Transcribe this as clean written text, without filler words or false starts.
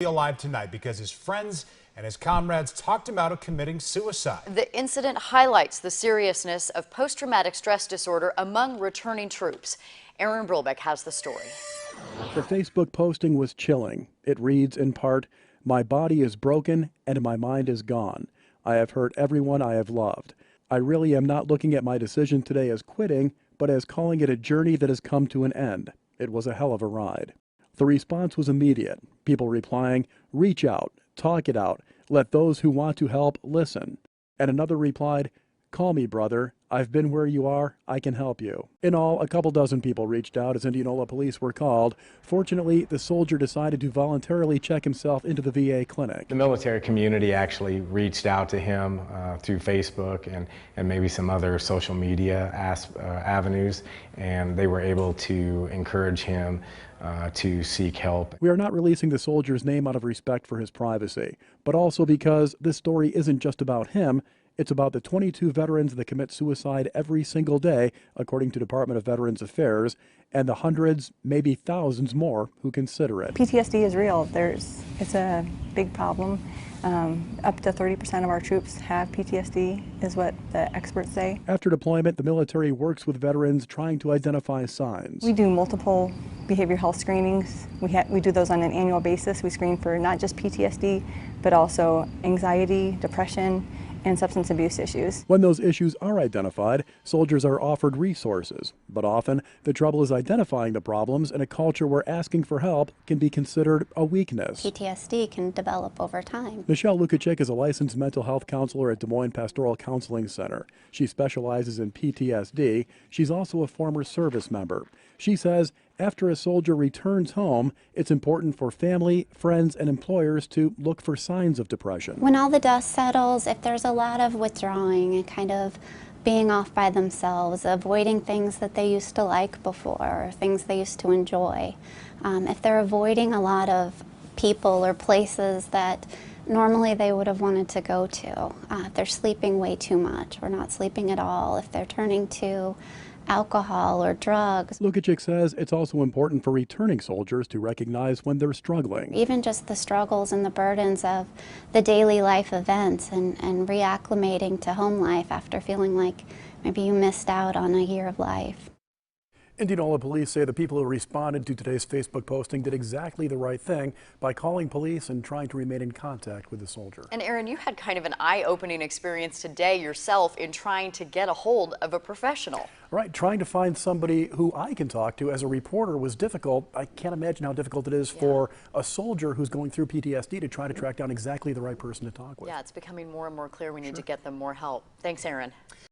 Alive tonight because his friends and his comrades talked him out of committing suicide. The incident highlights the seriousness of post-traumatic stress disorder among returning troops. Aaron Brulbeck has the story. The Facebook posting was chilling. It reads in part, "My body is broken and my mind is gone. I have hurt everyone I have loved. I really am not looking at my decision today as quitting, but as calling it a journey that has come to an end. It was a hell of a ride." The response was immediate, people replying, "Reach out, talk it out, let those who want to help listen." And another replied, "Call me, brother. I've been where you are. I can help you." In all, a couple dozen people reached out as Indianola police were called. Fortunately, the soldier decided to voluntarily check himself into the VA clinic. The military community actually reached out to him through Facebook and maybe some other social media avenues, and they were able to encourage him to seek help. We are not releasing the soldier's name out of respect for his privacy, but also because this story isn't just about him. It's about the 22 veterans that commit suicide every single day, according to Department of Veterans Affairs, and the hundreds, maybe thousands more who consider it. PTSD is real. It's a big problem. Up to 30% of our troops have PTSD, is what the experts say. After deployment, the military works with veterans trying to identify signs. We do multiple behavioral health screenings. We do those on an annual basis. We screen for not just PTSD, but also anxiety, depression, and substance abuse issues. When those issues are identified, soldiers are offered resources, but often the trouble is identifying the problems in a culture where asking for help can be considered a weakness. PTSD can develop over time. Michelle Lukacek is a licensed mental health counselor at Des Moines Pastoral Counseling Center. She specializes in PTSD. She's also a former service member. She says after a soldier returns home, it's important for family, friends, and employers to look for signs of depression. When all the dust settles, if there's a lot of withdrawing and kind of being off by themselves, avoiding things that they used to like before, things they used to enjoy, if they're avoiding a lot of people or places that normally they would have wanted to go to, if they're sleeping way too much or not sleeping at all, if they're turning to alcohol or drugs. Lukacek says it's also important for returning soldiers to recognize when they're struggling. Even just the struggles and the burdens of the daily life events and reacclimating to home life after feeling like maybe you missed out on a year of life. Indianola police say the people who responded to today's Facebook posting did exactly the right thing by calling police and trying to remain in contact with the soldier. And Aaron, you had kind of an eye-opening experience today yourself in trying to get a hold of a professional. Right, trying to find somebody who I can talk to as a reporter was difficult. I can't imagine how difficult it is for a soldier who's going through PTSD to try to track down exactly the right person to talk with. Yeah, it's becoming more and more clear we need to get them more help. Thanks, Aaron.